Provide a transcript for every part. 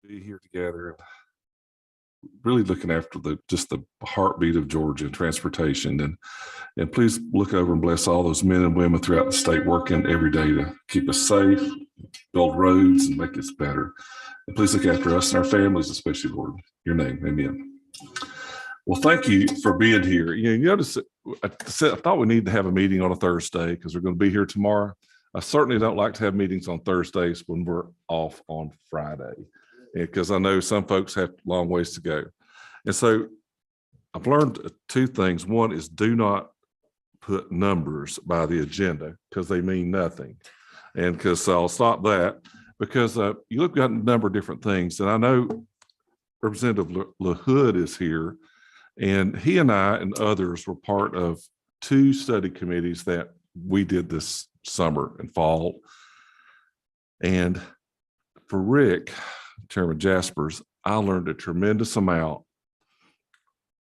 Be here together and really looking after just the heartbeat of Georgia transportation. And please look over and bless all those men and women throughout the state working every day to keep us safe, build roads, and make us better. And please look after us and our families, especially, Lord. In your name, amen. Well, thank you for being here. You notice I thought we need to have a meeting on a Thursday because we're going to be here tomorrow. I certainly don't like to have meetings on Thursdays when we're off on Friday, because I know some folks have long ways to go. And so I've learned two things. One is do not put numbers by the agenda because they mean nothing. And because I'll stop that, because you look at a number of different things. And I know Representative LaHood is here, and he and I and others were part of two study committees that we did this summer and fall. And for Rick, Chairman Jaspers, I learned a tremendous amount,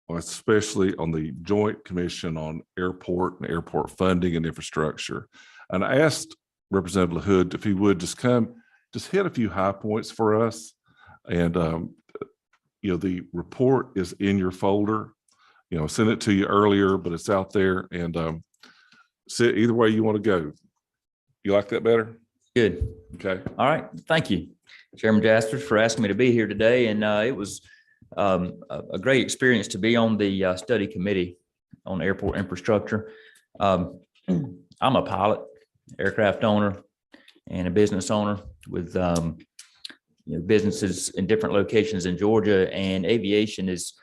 especially on the Joint Commission on Airport and Airport Funding and Infrastructure. And I asked Representative LaHood if he would just hit a few high points for us. And, the report is in your folder. I sent it to you earlier, but it's out there. And either way you want to go. You like that better? Good. Okay. All right. Thank you, Chairman Jaspers, for asking me to be here today. And it was a great experience to be on the study committee on airport infrastructure. I'm a pilot, aircraft owner, and a business owner with businesses in different locations in Georgia, and aviation is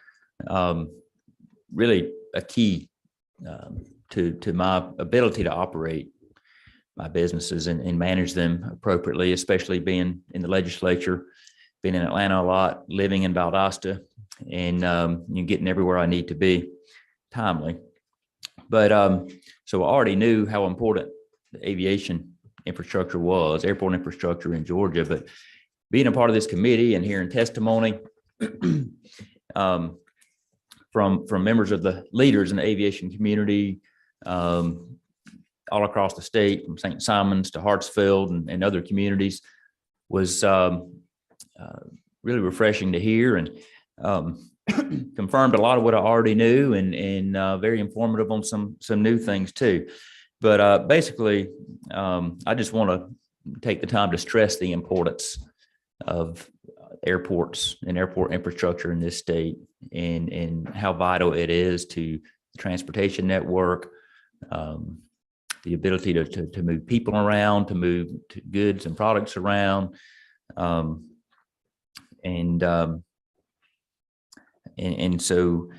really a key to my ability to operate my businesses and manage them appropriately, especially being in the legislature, being in Atlanta a lot, living in Valdosta, and getting everywhere I need to be timely. But so I already knew how important the aviation infrastructure was, airport infrastructure in Georgia, but being a part of this committee and hearing testimony from members of the leaders in the aviation community all across the state, from St. Simons to Hartsfield and other communities, was really refreshing to hear, and confirmed a lot of what I already knew, and very informative on some new things too. But basically, I just want to take the time to stress the importance of airports and airport infrastructure in this state, and how vital it is to the transportation network, the ability to move people around, to move goods and products around, and so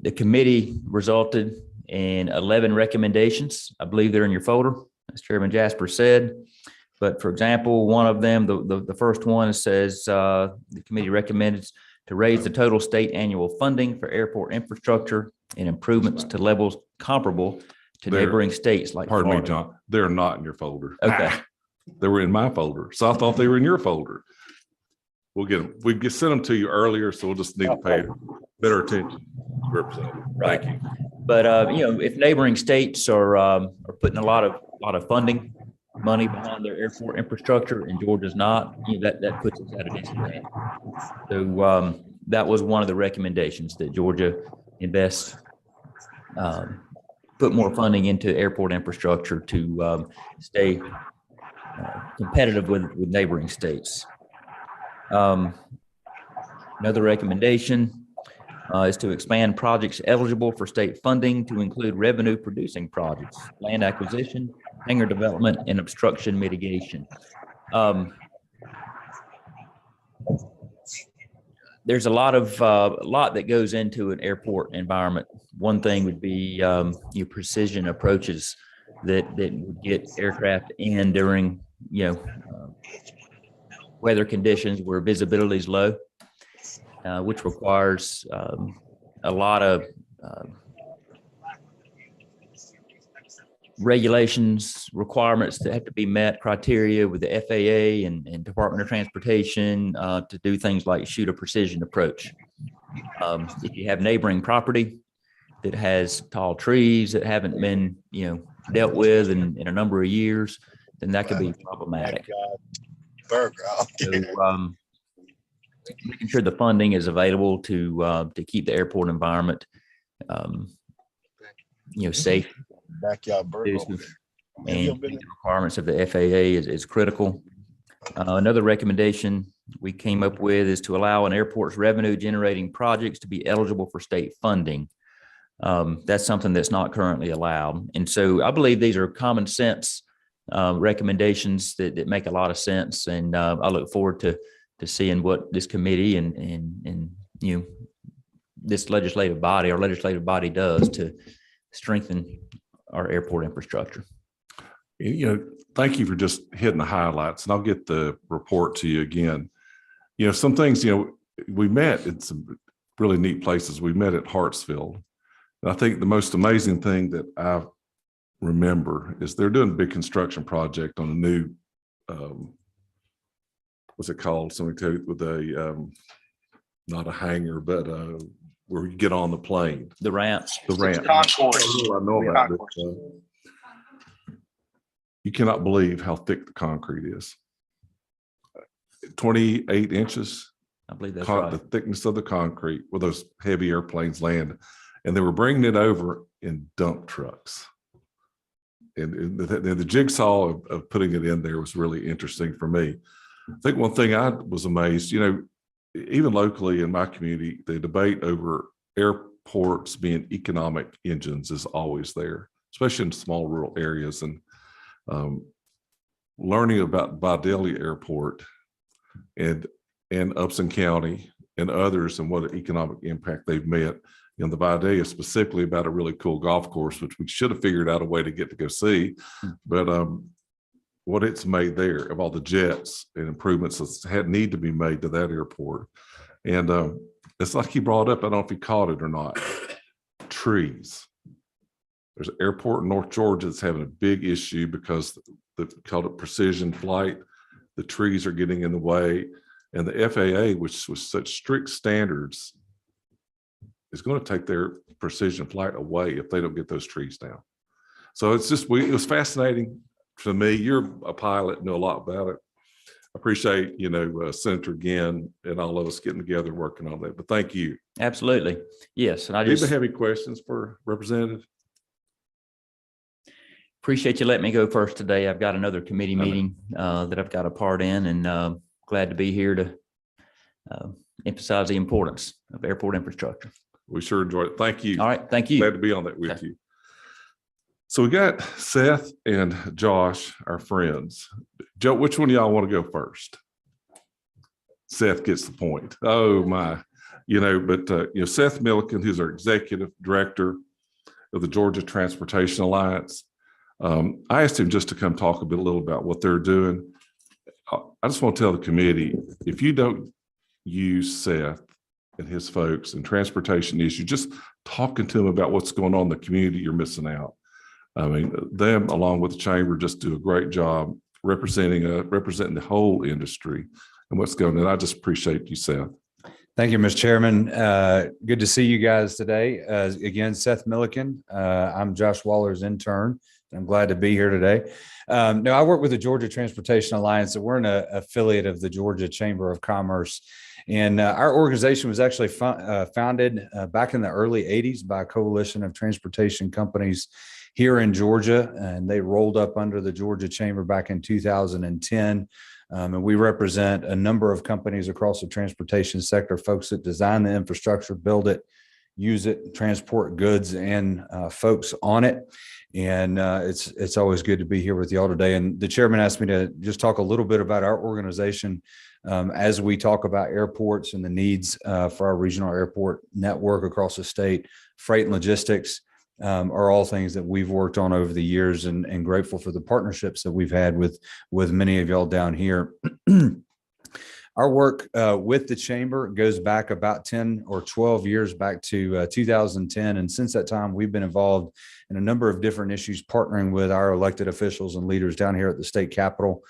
the committee resulted in 11 recommendations. I believe they're in your folder, as Chairman Jasper said. But for example, one of them, the first one says the committee recommended to raise the total state annual funding for airport infrastructure and improvements to levels comparable to neighboring states like Pardon Florida. me, John. They're not in your folder. Okay. They were in my folder. So I thought they were in your folder. We'll get them. We sent them to you earlier, so we'll just need to pay better attention. Representative. Right. Thank you. But if neighboring states are putting a lot of funding money behind their airport infrastructure and Georgia's not, that puts us at a disadvantage. So that was one of the recommendations, that Georgia invest, put more funding into airport infrastructure to stay competitive with neighboring states. Another recommendation is to expand projects eligible for state funding to include revenue producing projects, land acquisition, hangar development, and obstruction mitigation. There's a lot that goes into an airport environment. One thing would be your precision approaches that would get aircraft in during weather conditions where visibility is low, which requires a lot of regulations, requirements that have to be met, criteria with the FAA and Department of Transportation to do things like shoot a precision approach. If you have neighboring property that has tall trees that haven't been dealt with in a number of years, then that could be problematic. So, making sure the funding is available to keep the airport environment, safe, Backyard burger. conducive, Have you and ever been meet the requirements of the FAA is critical. Another recommendation we came up with is to allow an airport's revenue generating projects to be eligible for state funding. That's something that's not currently allowed. And so I believe these are common sense recommendations that make a lot of sense. And I look forward to seeing what this committee and this legislative body does to strengthen our airport infrastructure. Thank you for just hitting the highlights, and I'll get the report to you again. Some things, we met in some really neat places. We met at Hartsfield. And I think the most amazing thing that I remember is they're doing a big construction project on a new, what's it called? Something with a, not a hangar, but where you get on the plane. The ramps. The ramp. Concourse. I know about it. You cannot believe how thick the concrete is. 28 inches. I believe that's right. The thickness of the concrete where those heavy airplanes land. And they were bringing it over in dump trucks. And the jigsaw of putting it in there was really interesting for me. I think one thing I was amazed, even locally in my community, the debate over airports being economic engines is always there, especially in small rural areas. And learning about Vidalia Airport and Upson County and others and what an economic impact they've made. The Vidalia specifically about a really cool golf course, which we should have figured out a way to get to go see. But what it's made there of all the jets and improvements that need to be made to that airport. And it's like he brought up, I don't know if he caught it or not, trees. There's an airport in North Georgia that's having a big issue because they called it precision flight. The trees are getting in the way. And the FAA, which was such strict standards, is going to take their precision flight away if they don't get those trees down. So it's just, it was fascinating to me. You're a pilot, know a lot about it. I appreciate, Senator Ginn and all of us getting together and working on that, but thank you. Absolutely. Yes. And I just have any questions for Representative? Appreciate you letting me go first today. I've got another committee meeting that I've got a part in, and glad to be here to emphasize the importance of airport infrastructure. We sure enjoyed it. Thank you. All right. Thank you. Glad to be on that with you. So we got Seth and Josh, our friends. Joe, which one of y'all want to go first? Seth gets the point. Oh my, Seth Milliken, who's our executive director of the Georgia Transportation Alliance. I asked him just to come talk a little about what they're doing. I just want to tell the committee, if you don't use Seth and his folks and transportation issues, just talking to them about what's going on in the community, you're missing out. I mean, them along with the chamber just do a great job representing the whole industry and what's going on. And I just appreciate you, Seth. Thank you, Mr. Chairman. Good to see you guys today. Again, Seth Milliken. I'm Josh Waller's intern. I'm glad to be here today. No, I work with the Georgia Transportation Alliance. So we're an affiliate of the Georgia Chamber of Commerce. And our organization was actually founded back in the early 80s by a coalition of transportation companies here in Georgia. And they rolled up under the Georgia Chamber back in 2010. And we represent a number of companies across the transportation sector, folks that design the infrastructure, build it, use it, transport goods and folks on it. And it's always good to be here with y'all today. And the chairman asked me to just talk a little bit about our organization as we talk about airports and the needs for our regional airport network across the state. Freight and logistics are all things that we've worked on over the years, and grateful for the partnerships that we've had with many of y'all down here. Our work with the chamber goes back about 10 or 12 years back to 2010. And since that time, we've been involved in a number of different issues, partnering with our elected officials and leaders down here at the state capitol,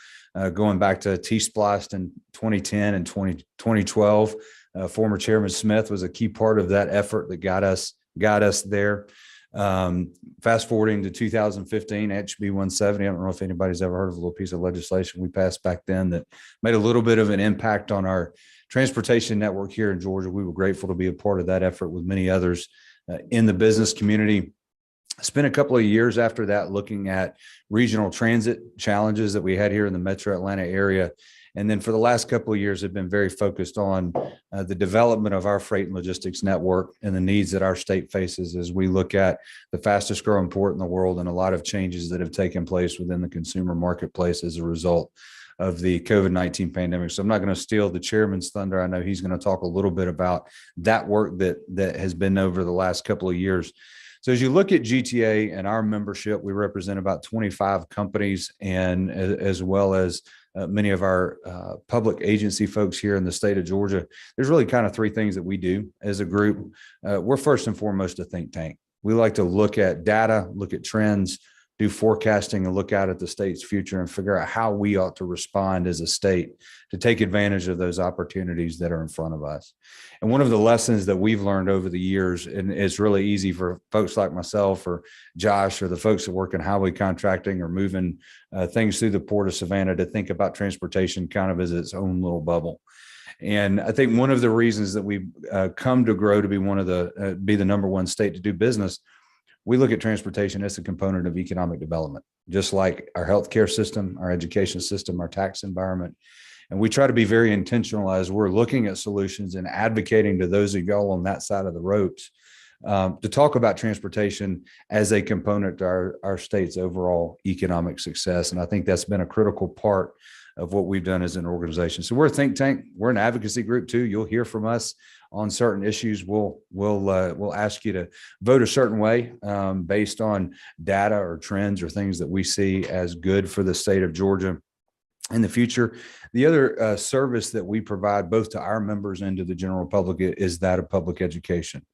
going back to T-Spliced in 2010 and 2012. Former Chairman Smith was a key part of that effort that got us there. Fast forwarding to 2015, HB 170. I don't know if anybody's ever heard of a little piece of legislation we passed back then that made a little bit of an impact on our transportation network here in Georgia. We were grateful to be a part of that effort with many others in the business community. Spent a couple of years after that looking at regional transit challenges that we had here in the metro Atlanta area. And then for the last couple of years, have been very focused on the development of our freight and logistics network and the needs that our state faces as we look at the fastest growing port in the world and a lot of changes that have taken place within the consumer marketplace as a result of the COVID-19 pandemic. So I'm not going to steal the chairman's thunder. I know he's going to talk a little bit about that work that has been over the last couple of years. So as you look at GTA and our membership, we represent about 25 companies, and as well as many of our public agency folks here in the state of Georgia. There's really kind of three things that we do as a group. We're first and foremost a think tank. We like to look at data, look at trends, do forecasting, and look out at the state's future and figure out how we ought to respond as a state to take advantage of those opportunities that are in front of us. And one of the lessons that we've learned over the years, and it's really easy for folks like myself or Josh or the folks that work in highway contracting or moving things through the Port of Savannah, to think about transportation kind of as its own little bubble. And I think one of the reasons that we've come to grow to be one of the be the number one state to do business, we look at transportation as a component of economic development, just like our healthcare system, our education system, our tax environment. And we try to be very intentional as we're looking at solutions and advocating to those of y'all on that side of the ropes to talk about transportation as a component to our state's overall economic success. And I think that's been a critical part of what we've done as an organization. So we're a think tank. We're an advocacy group too. You'll hear from us on certain issues. We'll ask you to vote a certain way based on data or trends or things that we see as good for the state of Georgia in the future. The other service that we provide both to our members and to the general public is that of public education.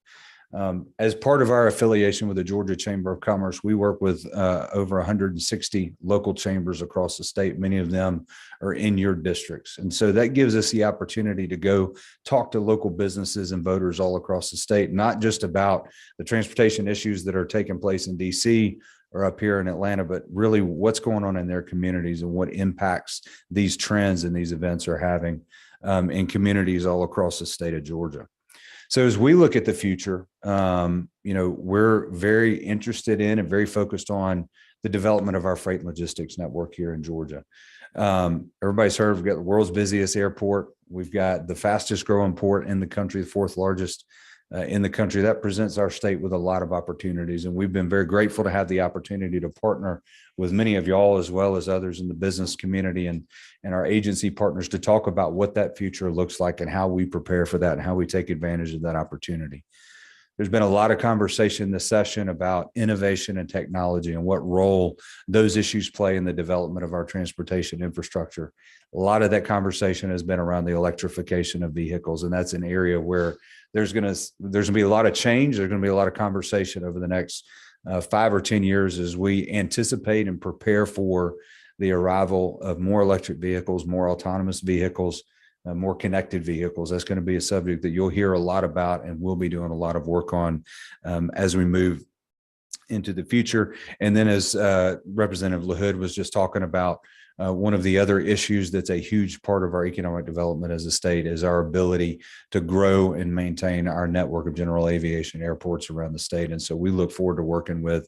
As part of our affiliation with the Georgia Chamber of Commerce, we work with over 160 local chambers across the state. Many of them are in your districts. And so that gives us the opportunity to go talk to local businesses and voters all across the state, not just about the transportation issues that are taking place in DC or up here in Atlanta, but really what's going on in their communities and what impacts these trends and these events are having in communities all across the state of Georgia. So as we look at the future, we're very interested in and very focused on the development of our freight and logistics network here in Georgia. Everybody's heard we've got the world's busiest airport. We've got the fastest growing port in the country, the fourth largest in the country. That presents our state with a lot of opportunities. And we've been very grateful to have the opportunity to partner with many of y'all, as well as others in the business community and our agency partners, to talk about what that future looks like and how we prepare for that and how we take advantage of that opportunity. There's been a lot of conversation this session about innovation and technology and what role those issues play in the development of our transportation infrastructure. A lot of that conversation has been around the electrification of vehicles, and that's an area where there's going to be a lot of change. There's going to be a lot of conversation over the next 5 or 10 years as we anticipate and prepare for the arrival of more electric vehicles, more autonomous vehicles, more connected vehicles. That's going to be a subject that you'll hear a lot about, and we'll be doing a lot of work on as we move into the future. And then as Representative LaHood was just talking about, one of the other issues that's a huge part of our economic development as a state is our ability to grow and maintain our network of general aviation airports around the state. And so we look forward to working with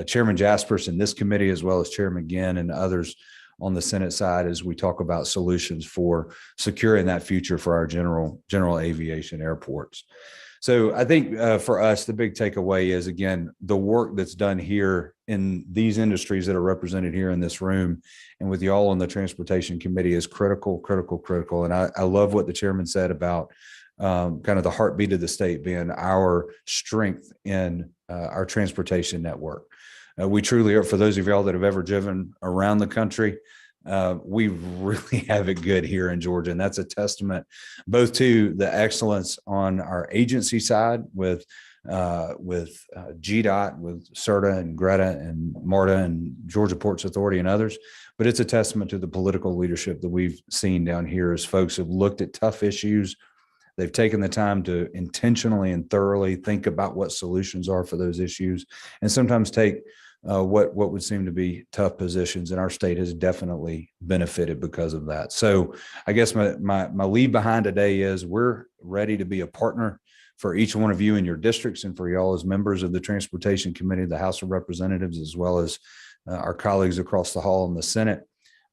Chairman Jaspers in this committee, as well as Chairman Ginn and others on the Senate side, as we talk about solutions for securing that future for our general aviation airports. So I think for us, the big takeaway is, again, the work that's done here in these industries that are represented here in this room and with y'all on the transportation committee is critical. And I love what the chairman said about kind of the heartbeat of the state being our strength in our transportation network. We truly are, for those of y'all that have ever driven around the country, we really have it good here in Georgia. And that's a testament both to the excellence on our agency side with GDOT, with CERTA and Greta and MARTA and Georgia Ports Authority and others. But it's a testament to the political leadership that we've seen down here as folks have looked at tough issues, They've taken the time to intentionally and thoroughly think about what solutions are for those issues, and sometimes take what would seem to be tough positions. And our state has definitely benefited because of that. So I guess my lead behind today is we're ready to be a partner for each one of you in your districts, and for y'all as members of the Transportation Committee, the House of Representatives, as well as our colleagues across the hall in the Senate.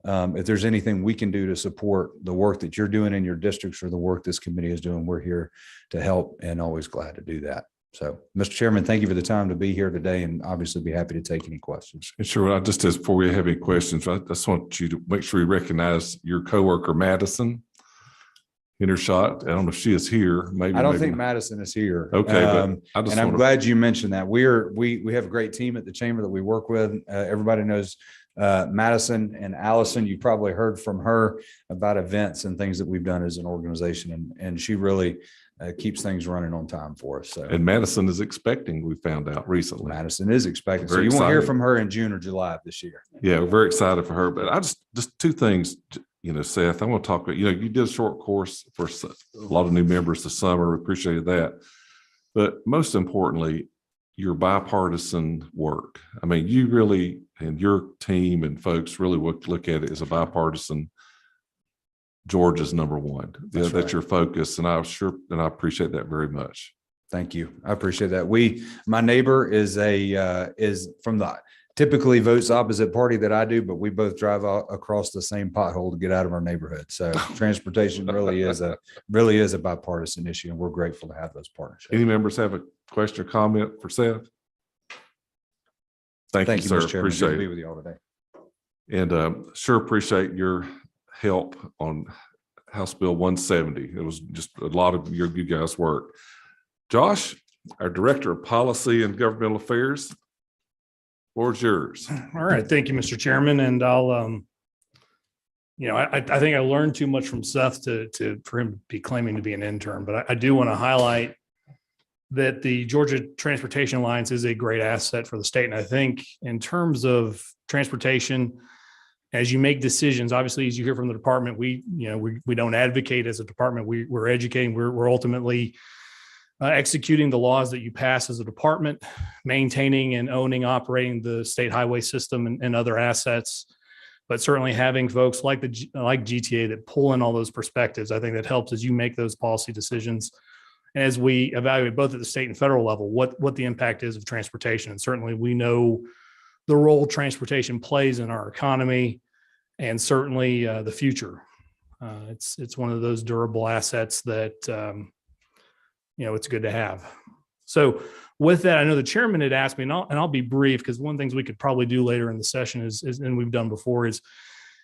If there's anything we can do to support the work that you're doing in your districts or the work this committee is doing, we're here to help, and always glad to do that. So, Mr. Chairman, thank you for the time to be here today, and obviously be happy to take any questions. Sure. Just as before we have any questions, I just want you to make sure you recognize your coworker, Madison, in her shot. I don't know if she is here. Maybe I don't think Madison is here. Okay, but I just and I'm glad you mentioned that. We have a great team at the chamber that we work with. Everybody knows Madison and Allison. You probably heard from her about events and things that we've done as an organization, and she really keeps things running on time for us. So, and Madison is expecting. We found out recently. Madison is expecting. So Very you won't hear excited. from her in June or July of this year. Yeah, we're very excited for her. But I just two things. Seth, I want to talk about. You did a short course for a lot of new members this summer. We appreciated that. But most importantly, your bipartisan work. I mean, you really, and your team and folks really look at it as a bipartisan. Georgia's number one. That's right. your focus, and I appreciate that very much. Thank you. I appreciate that. My neighbor is from the typically votes opposite party that I do, but we both drive across the same pothole to get out of our neighborhood. So transportation really is a bipartisan issue, and we're grateful to have those partnerships. Any members have a question or comment for Seth? Thank you, sir. Mr. Chairman. Appreciate Good to be it. with you all today. And sure appreciate your help on House Bill 170. It was just a lot of you guys' work. Josh, our Director of Policy and Governmental Affairs, floor's yours. All right. Thank you, Mr. Chairman. And I'll, I think I learned too much from Seth for him to be claiming to be an intern, but I do want to highlight that the Georgia Transportation Alliance is a great asset for the state. And I think in terms of transportation, as you make decisions, obviously, as you hear from the department, we don't advocate as a department. We're educating. We're ultimately executing the laws that you pass as a department, maintaining and owning, operating the state highway system and other assets. But certainly having folks like GTA that pull in all those perspectives, I think that helps as you make those policy decisions. And as we evaluate both at the state and federal level, what the impact is of transportation. And certainly we know the role transportation plays in our economy, and certainly the future. It's one of those durable assets that it's good to have. So with that, I know the chairman had asked me, and I'll be brief, because one of the things we could probably do later in the session is and we've done before, is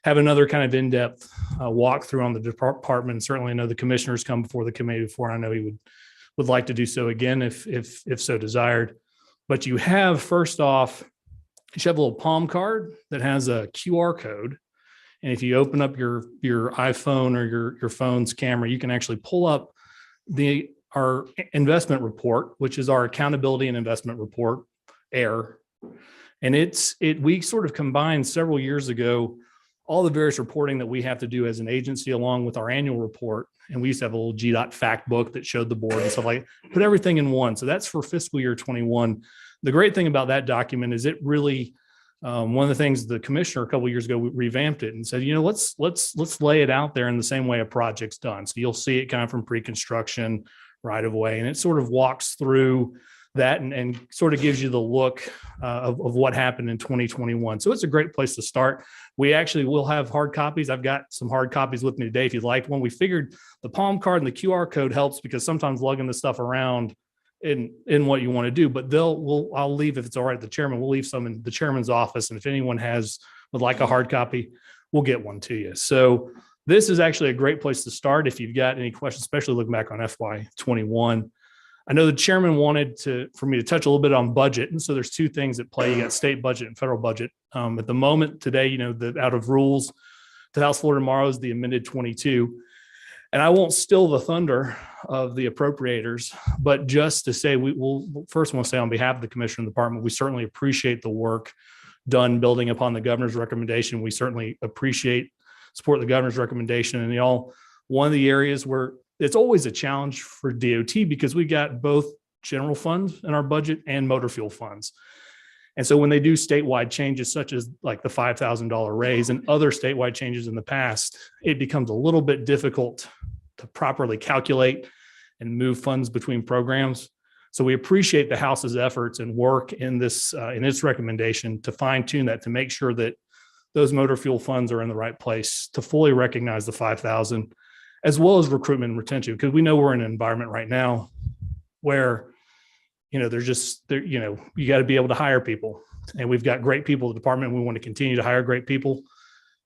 have another kind of in-depth walkthrough on the department. Certainly, I know the commissioners come before the committee before, and I know he would like to do so again if so desired. But you have, first off, you should have a little palm card that has a QR code. And if you open up your iPhone or your phone's camera, you can actually pull up our investment report, which is our accountability and investment report, AIR. And we sort of combined several years ago all the various reporting that we have to do as an agency along with our annual report. And we used to have a little GDOT fact book that showed the board and stuff like that. Put everything in one. So that's for fiscal year 21. The great thing about that document is it really, one of the things the commissioner a couple of years ago revamped it and said, let's lay it out there in the same way a project's done. So you'll see it kind of from pre-construction right of way, and it sort of walks through that and sort of gives you the look of what happened in 2021. So it's a great place to start. We actually will have hard copies. I've got some hard copies with me today if you'd like one. We figured the palm card and the QR code helps because sometimes lugging the stuff around in what you want to do, but I'll leave, if it's all right, the chairman, we'll leave some in the chairman's office. And if anyone would like a hard copy, we'll get one to you. So this is actually a great place to start if you've got any questions, especially looking back on FY21. I know the chairman wanted for me to touch a little bit on budget. And so there's two things at play. You got state budget and federal budget. At the moment today, the out of rules to House floor tomorrow is the amended 22. And I won't steal the thunder of the appropriators, but just to say, we'll first want to say on behalf of the commissioner and the department, we certainly appreciate the work done building upon the governor's recommendation. We certainly support the governor's recommendation. And one of the areas where it's always a challenge for DOT because we got both general funds in our budget and motor fuel funds. And so when they do statewide changes, such as like the $5,000 raise and other statewide changes in the past, it becomes a little bit difficult to properly calculate and move funds between programs. So we appreciate the House's efforts and work in this, in its recommendation to fine tune that, to make sure that those motor fuel funds are in the right place to fully recognize the 5,000, as well as recruitment and retention, because we know we're in an environment right now where, there's just, you got to be able to hire people, and we've got great people in the department. We want to continue to hire great people,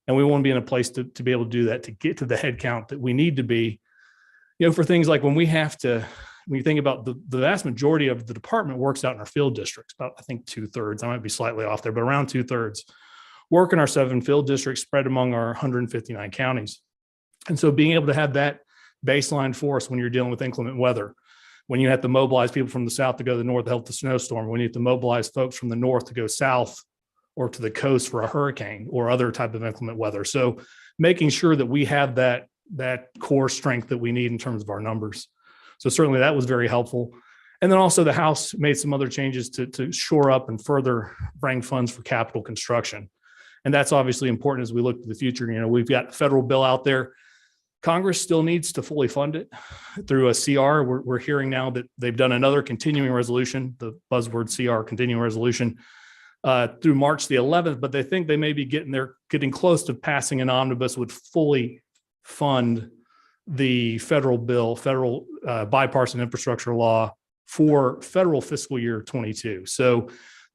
and we want to be in a place to be able to do that, to get to the head count that we need to be, for things like when you think about the vast majority of the department works out in our field districts, about, I think 2/3, I might be slightly off there, but around 2/3 work in our 7 field districts spread among our 159 counties. And so being able to have that baseline force when you're dealing with inclement weather, when you have to mobilize people from the south to go to the north to help the snowstorm, when you have to mobilize folks from the north to go south or to the coast for a hurricane or other type of inclement weather. So making sure that we have that core strength that we need in terms of our numbers. So certainly that was very helpful. And then also the House made some other changes to shore up and further bring funds for capital construction. And that's obviously important as we look to the future. We've got a federal bill out there. Congress still needs to fully fund it through a CR. We're hearing now that they've done another continuing resolution, the buzzword CR, continuing resolution, through March the 11th, but they think they may be getting close to passing an omnibus would fully fund the federal bipartisan infrastructure law for federal fiscal year 22. So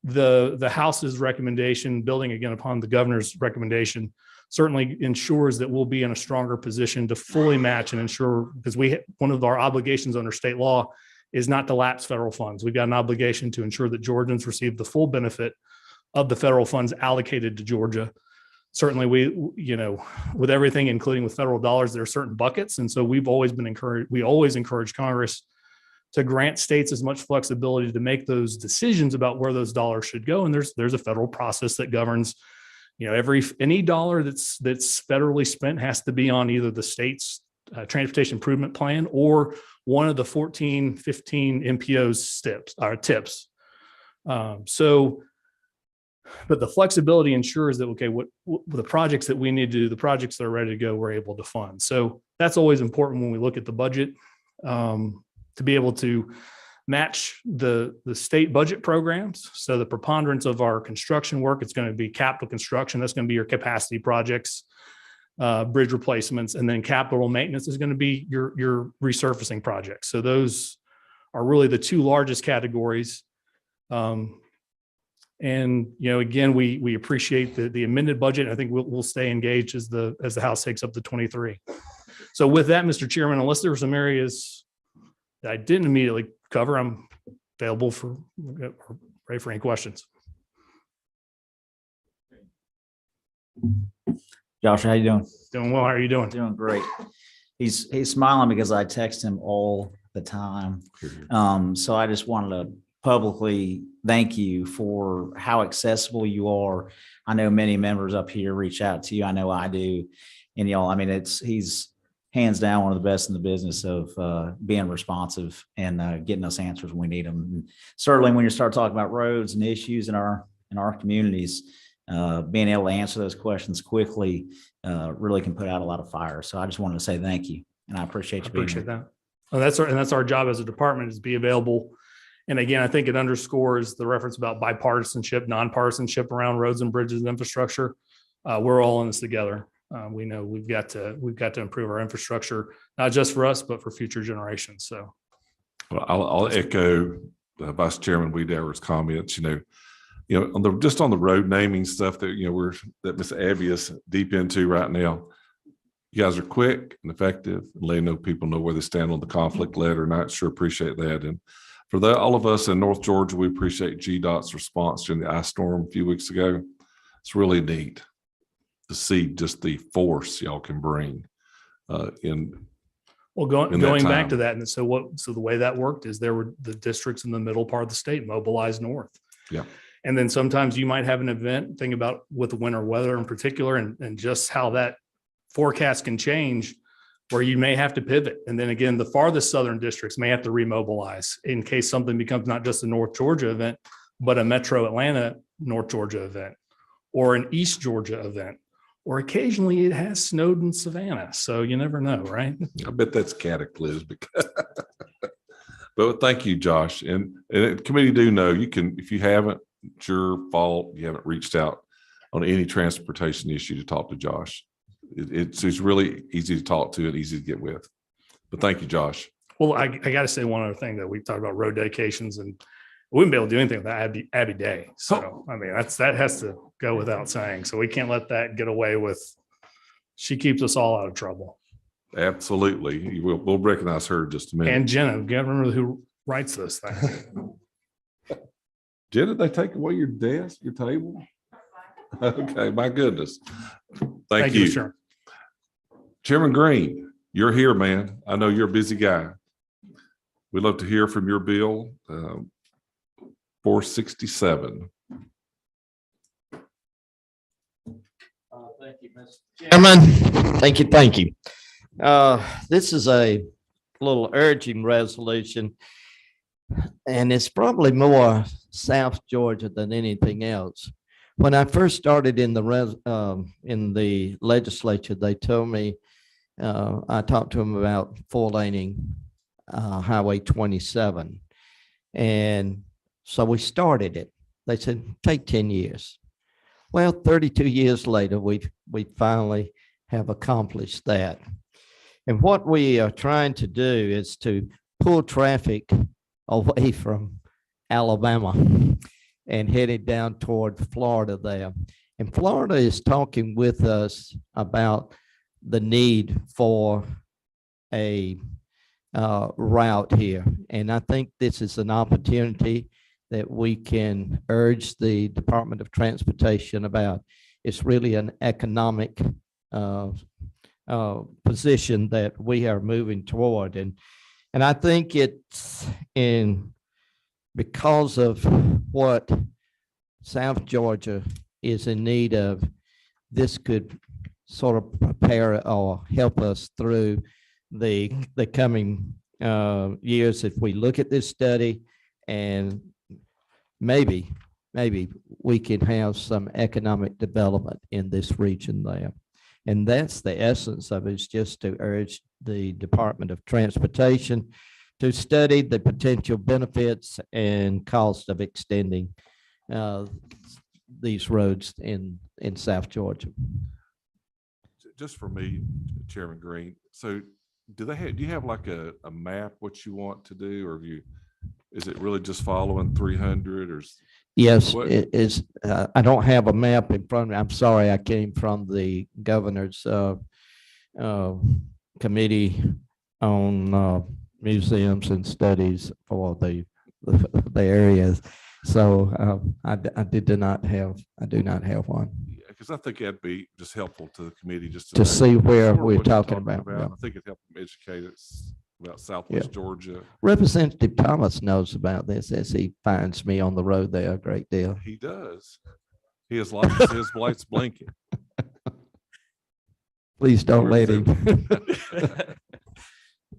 the House's recommendation, building again upon the governor's recommendation, certainly ensures that we'll be in a stronger position to fully match and ensure, because one of our obligations under state law is not to lapse federal funds. We've got an obligation to ensure that Georgians receive the full benefit of the federal funds allocated to Georgia. Certainly with everything, including with federal dollars, there are certain buckets. And so we always encourage Congress to grant states as much flexibility to make those decisions about where those dollars should go. And there's a federal process that governs, any dollar that's federally spent has to be on either the state's transportation improvement plan or one of the 14, 15 MPO's tips. But the flexibility ensures that, okay, what the projects that we need to do, the projects that are ready to go, we're able to fund. So that's always important when we look at the budget, to be able to match the state budget programs. So the preponderance of our construction work, it's going to be capital construction. That's going to be your capacity projects, bridge replacements, and then capital maintenance is going to be your resurfacing projects. So those are really the two largest categories. And again, we appreciate the amended budget. I think we'll stay engaged as the House takes up the 23. So with that, Mr. Chairman, unless there were some areas that I didn't immediately cover, I'm available ready for any questions. Josh, how you doing? Doing well. How are you doing? Doing great. He's smiling because I text him all the time. So I just wanted to publicly thank you for how accessible you are. I know many members up here reach out to you. I know I do. And he's hands down one of the best in the business of being responsive and getting us answers when we need them. And certainly when you start talking about roads and issues in our communities, being able to answer those questions quickly really can put out a lot of fire. So I just wanted to say thank you, and I appreciate you being here. That. Well, that's our job as a department, is to be available. And again, I think it underscores the reference about bipartisanship, nonpartisanship around roads and bridges and infrastructure. We're all in this together. We know we've got to improve our infrastructure, not just for us, but for future generations. So, well, I'll echo Vice Chairman Wiedewer's comments. Just on the road naming stuff that that Ms. Abby is deep into right now. You guys are quick and effective, and letting people know where they stand on the conflict letter, and I sure appreciate that. And for all of us in North Georgia, we appreciate GDOT's response during the ice storm a few weeks ago. It's really neat to see just the force y'all can bring going back to that. And so the way that worked is there were the districts in the middle part of the state mobilized north. Yeah. And then sometimes you might have an event, think about with the winter weather in particular, and just how that forecast can change. where you may have to pivot. And then again, the farthest southern districts may have to remobilize in case something becomes not just a North Georgia event, but a Metro Atlanta, North Georgia event, or an East Georgia event, or occasionally it has snowed in Savannah. So you never know, right? I bet that's cataclysmic. But thank you, Josh. And the committee do know you can, if you haven't, it's your fault. You haven't reached out on any transportation issue to talk to Josh. It's really easy to talk to and easy to get with. But thank you, Josh. Well, I got to say one other thing that we talked about road dedications, and we wouldn't be able to do anything without Abby Day. So, I mean, that has to go without saying. So we can't let that get away with, she keeps us all out of trouble. Absolutely. We'll recognize her in just a minute. And Jenna, you gotta remember who writes those things. Jenna, they take away your desk, your table? Okay, my goodness. Thank you. Chairman. Chairman Green, you're here, man. I know you're a busy guy. We'd love to hear from your bill, 467. Thank you, Mr. Chairman. Thank you. This is a little urging resolution, and it's probably more South Georgia than anything else. When I first started in the legislature, they told me, I talked to them about four-laning Highway 27. And so we started it. They said, take 10 years. Well, 32 years later, we finally have accomplished that. And what we are trying to do is to pull traffic away from Alabama and headed down toward Florida there. And Florida is talking with us about the need for a route here. And I think this is an opportunity that we can urge the Department of Transportation about. It's really an economic position that we are moving toward. And I think it's because of what South Georgia is in need of, this could sort of prepare or help us through the coming years if we look at this study, and maybe we can have some economic development in this region there. And that's the essence of it, is just to urge the Department of Transportation to study the potential benefits and cost of extending these roads in South Georgia. Just for me, Chairman Green, so do you have like a map what you want to do, or is it really just following 300 or? Yes, What? it is. I don't have a map in front of me. I'm sorry, I came from the governor's committee on museums and studies for the areas. So I do not have one. Because I think that'd be just helpful to the committee just To know see where sort of we're what you're talking about. Yeah. I think it'd help them educate us about Southwest Georgia. Representative Thomas knows about this as he finds me on the road there a great deal. He does. His lights blinking. Please don't let him.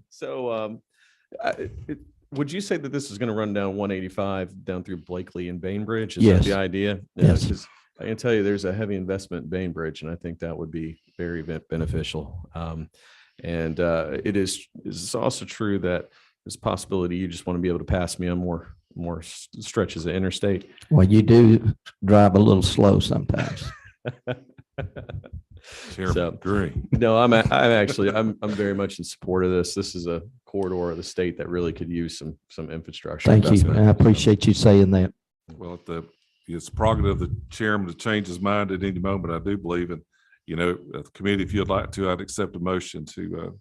So would you say that this is going to run down 185 down through Blakely and Bainbridge? Is Yes. that the idea? Yes. 'Cause I can tell you there's a heavy investment in Bainbridge, and I think that would be very beneficial. And it is also true that there's a possibility you just want to be able to pass me on more stretches of interstate. Well, you do drive a little slow sometimes. Chairman So- Green. No, I'm very much in support of this. This is a corridor of the state that really could use some infrastructure. Thank you. investment. I appreciate you saying that. Well, it's prerogative of the chairman to change his mind at any moment. I do believe in, the committee, if you'd like to, I'd accept a motion to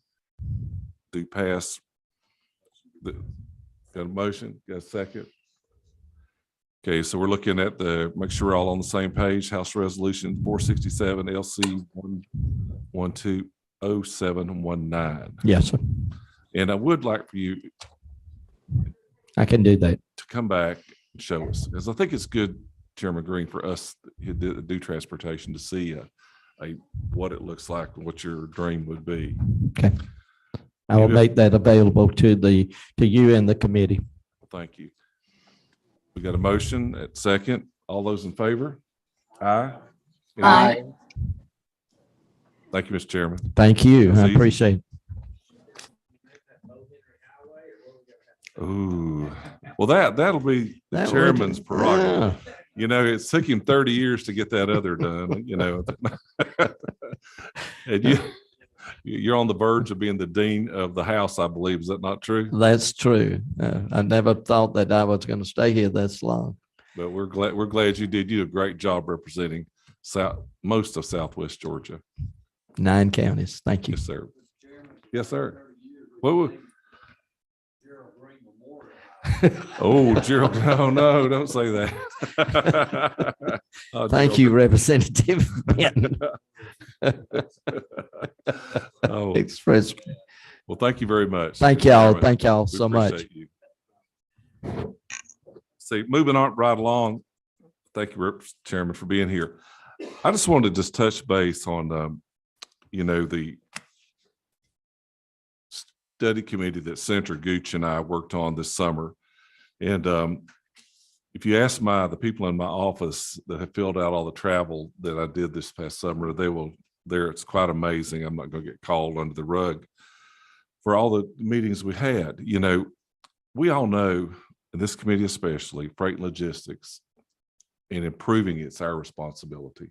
do pass. Got a motion? Got a second? Okay, so we're looking at make sure we're all on the same page. House Resolution 467 LC 1120719. Yes, sir. And I would like for you I can do that. to come back and show us, because I think it's good, Chairman Green, for us who do transportation to see what it looks like and what your dream would be. Okay. I will Yeah. make that available to you and the committee. Thank you. We got a motion at second. All those in favor? Aye. Aye. Thank you, Mr. Chairman. Thank you. That's I easy. appreciate it. Ooh, well, that'll be the That would- chairman's prerogative. Yeah. You know, it took him 30 years to get that other done, you know. And you're on the verge of being the dean of the house, I believe. Is that not true? That's true. I never thought that I was going to stay here this long. But we're glad you did. You did a great job representing most of Southwest Georgia. 9 counties. Thank you. Yes, sir. Yes, sir. What? Oh, Gerald, no, don't say that. Oh, Thank Gerald. you, Representative Benton. Oh, Express. well, thank you very much. Thank Mr. y'all. Chairman. Thank y'all We so much. appreciate you. See, moving on right along. Thank you, Chairman, for being here. I just wanted to just touch base on, the study committee that Senator Gooch and I worked on this summer. And if you ask the people in my office that have filled out all the travel that I did this past summer, it's quite amazing. I'm not going to get called under the rug for all the meetings we had. You know, we all know, in this committee especially, freight and logistics and improving it's our responsibility.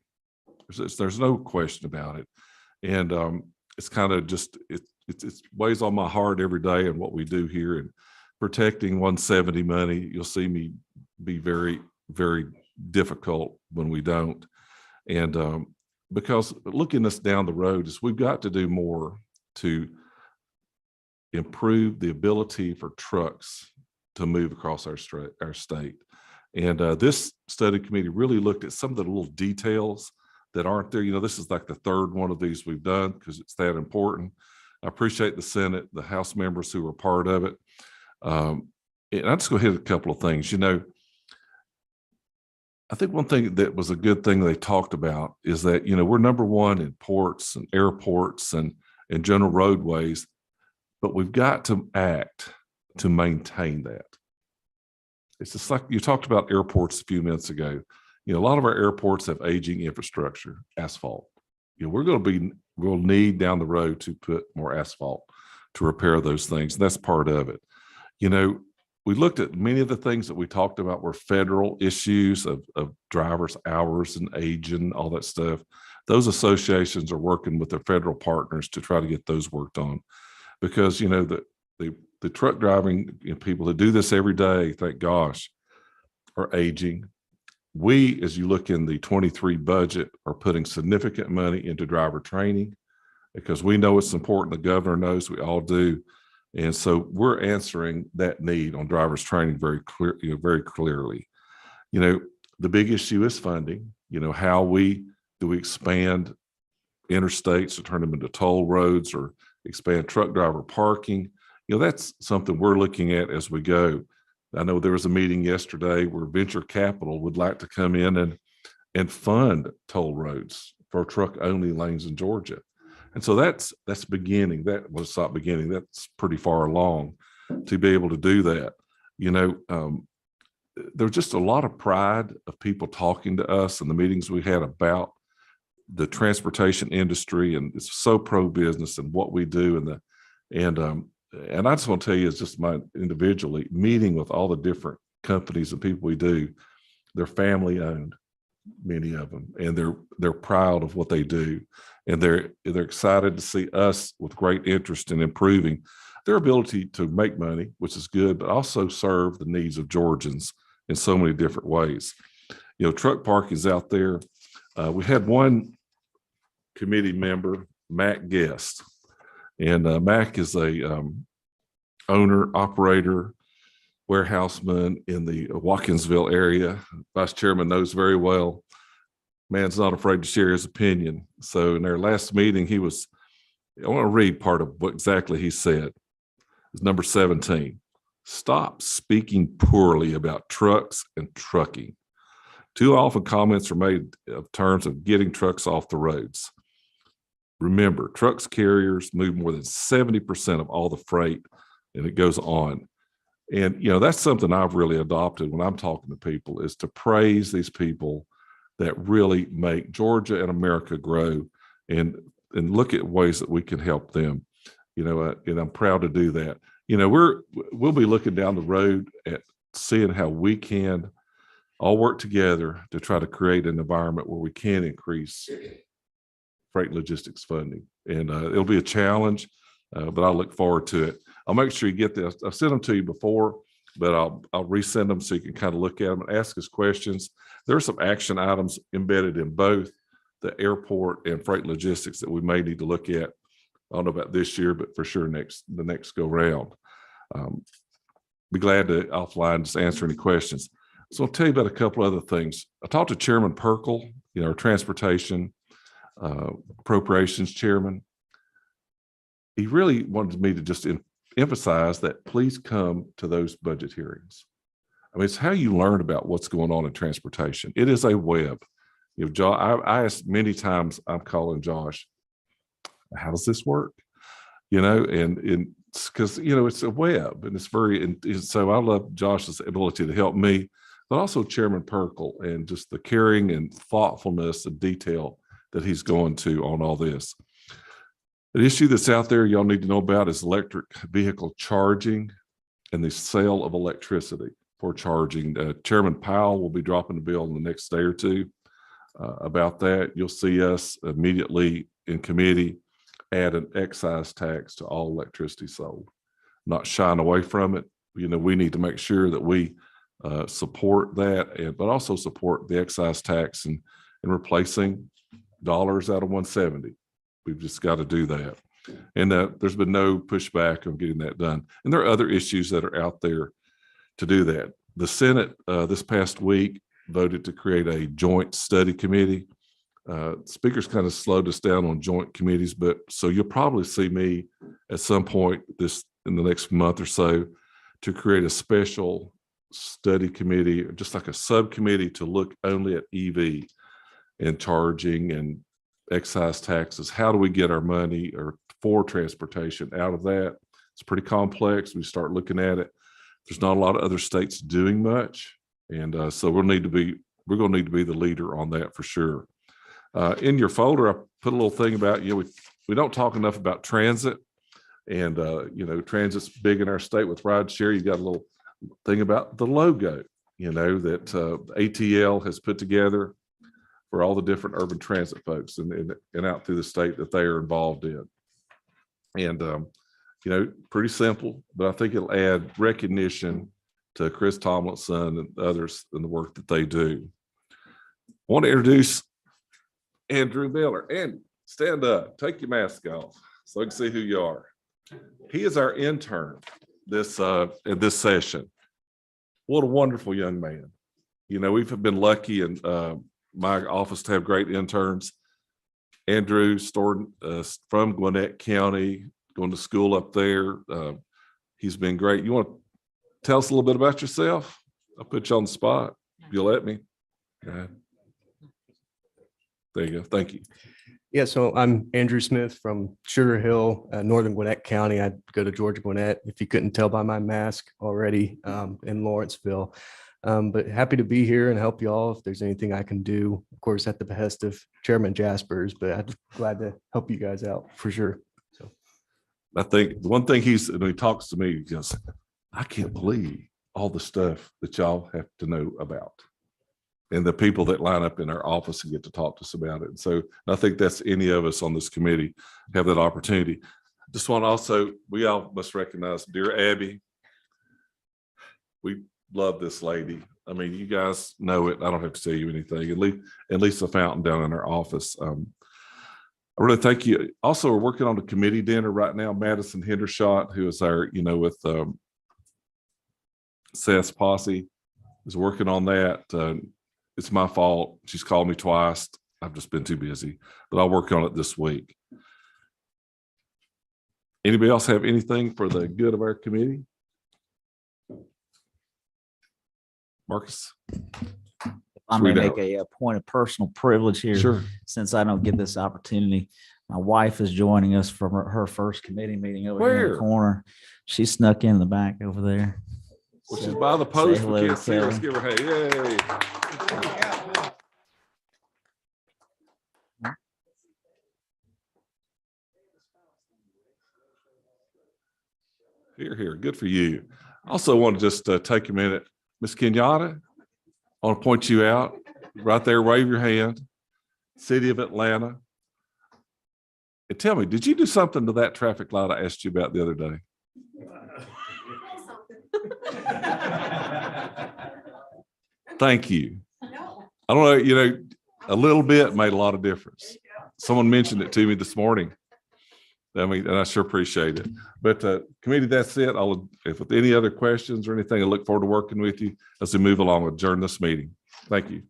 There's no question about it. And it's kind of just, it weighs on my heart every day and what we do here, and protecting 170 money. You'll see me be very, very difficult when we don't. And because looking us down the road is we've got to do more to improve the ability for trucks to move across our state. And this study committee really looked at some of the little details that aren't there. You know, this is like the third one of these we've done because it's that important. I appreciate the Senate, the House members who were part of it. And I'll just go hit a couple of things. You know, I think one thing that was a good thing they talked about is that, you know, we're number one in ports and airports and general roadways, but we've got to act to maintain that. It's just like you talked about airports a few minutes ago. You know, a lot of our airports have aging infrastructure, asphalt. You know, we'll need down the road to put more asphalt to repair those things. And that's part of it. You know, we looked at many of the things that we talked about were federal issues of drivers' hours and age and all that stuff. Those associations are working with their federal partners to try to get those worked on, because, you know, the truck driving people who do this every day, thank gosh, are aging. We, as you look in the 23 budget, are putting significant money into driver training because we know it's important. The governor knows, we all do. And so we're answering that need on drivers training very clearly. You know, the big issue is funding. You know, how do we expand interstates to turn them into toll roads or expand truck driver parking? You know, that's something we're looking at as we go. I know there was a meeting yesterday where venture capital would like to come in and fund toll roads for truck only lanes in Georgia. And so that's beginning. That was not beginning. That's pretty far along to be able to do that. You know, there's just a lot of pride of people talking to us in the meetings we had about the transportation industry, and it's so pro-business and what we do. And I just want to tell you, it's just my individually meeting with all the different companies and people we do. They're family owned, many of them, and they're proud of what they do, and they're excited to see us with great interest in improving their ability to make money, which is good, but also serve the needs of Georgians in so many different ways. You know, truck parking's out there. We had one committee member, Mac Guest. And Mac is a owner, operator, warehouseman in the Watkinsville area. Vice Chairman knows very well. Man's not afraid to share his opinion. So in their last meeting, I want to read part of what exactly he said. It's number 17. Stop speaking poorly about trucks and trucking. Too often comments are made of terms of getting trucks off the roads. remember, trucks carriers move more than 70% of all the freight, and it goes on. And, you know, that's something I've really adopted when I'm talking to people, is to praise these people that really make Georgia and America grow, and look at ways that we can help them, you know, and I'm proud to do that. You know, we'll be looking down the road at seeing how we can all work together to try to create an environment where we can increase freight and logistics funding. And it'll be a challenge, but I look forward to it. I'll make sure you get this. I've sent them to you before, but I'll resend them so you can kind of look at them and ask us questions. There are some action items embedded in both the airport and freight logistics that we may need to look at. I don't know about this year, but for sure the next go round. Be glad to offline just answer any questions. So I'll tell you about a couple other things. I talked to Chairman Perkle, you know, our transportation appropriations chairman. He really wanted me to just emphasize that please come to those budget hearings. I mean, it's how you learn about what's going on in transportation. It is a web. You know, Josh, I asked many times, I'm calling Josh, how does this work? You know, and because, you know, it's a web, and it's very, and so I love Josh's ability to help me, but also Chairman Perkle, and just the caring and thoughtfulness and detail that he's going to on all this. An issue that's out there y'all need to know about is electric vehicle charging and the sale of electricity for charging. Chairman Powell will be dropping the bill in the next day or two about that. You'll see us immediately in committee add an excise tax to all electricity sold. Not shying away from it. You know, we need to make sure that we support that, but also support the excise tax and replacing dollars out of 170. We've just got to do that. And there's been no pushback on getting that done. And there are other issues that are out there to do that. The Senate this past week voted to create a joint study committee. Speakers kind of slowed us down on joint committees, but so you'll probably see me at some point in the next month or so to create a special study committee, just like a subcommittee to look only at EV and charging and excise taxes. How do we get our money or for transportation out of that? It's pretty complex. We start looking at it. There's not a lot of other states doing much, and so we're going to need to be the leader on that for sure. In your folder, I put a little thing about, you know, we don't talk enough about transit, and you know, transit's big in our state with rideshare. You got a little thing about the logo, you know, that ATL has put together for all the different urban transit folks and out through the state that they are involved in. And, you know, pretty simple, but I think it'll add recognition to Chris Tomlinson and others in the work that they do. I want to introduce Andrew Miller. And stand up, take your mask off so I can see who you are. He is our intern in this session. What a wonderful young man. You know, we've been lucky in my office to have great interns. Andrew Storton from Gwinnett County, going to school up there. He's been great. You want to tell us a little bit about yourself? I'll put you on the spot. If you'll let me. There you go. Thank you. Yeah, so I'm Andrew Smith from Sugar Hill, Northern Gwinnett County. I go to Georgia Gwinnett, if you couldn't tell by my mask already, in Lawrenceville. But happy to be here and help you all if there's anything I can do, of course, at the behest of Chairman Jaspers, but I'm glad to help you guys out for sure. So I think the one thing when he talks to me, he goes, I can't believe all the stuff that y'all have to know about, and the people that line up in our office and get to talk to us about it. And so I think that's any of us on this committee have that opportunity. Just want to also, we all must recognize dear Abby. We love this lady. I mean, you guys know it. I don't have to tell you anything. At least the fountain down in our office. I really thank you. Also, we're working on the committee dinner right now. Madison Hendershot, who is our, you know, with Seth's posse, is working on that. It's my fault. She's called me twice. I've just been too busy, but I'll work on it this week. Anybody else have anything for the good of our committee? Marcus? I may Sweet make a point of personal privilege here. Sure. Since I don't get this opportunity. My wife is joining us from her first committee meeting over here in Where? the corner. She snuck in the back over there. Which So is by the post. hello We to can't see her. Let's Kelly. give her a yay. Here, here. Good for you. Also want to just take a minute. Miss Kenyatta, I want to point you out. Right there, wave your hand. City of Atlanta. And tell me, did you do something to that traffic light I asked you about the other day? Thank you. I don't know, a little bit made a lot of difference. Someone mentioned it to me this morning. I mean, and I sure appreciate it. But committee, that's it. If with any other questions or anything, I look forward to working with you as we move along, adjourn this meeting. Thank you.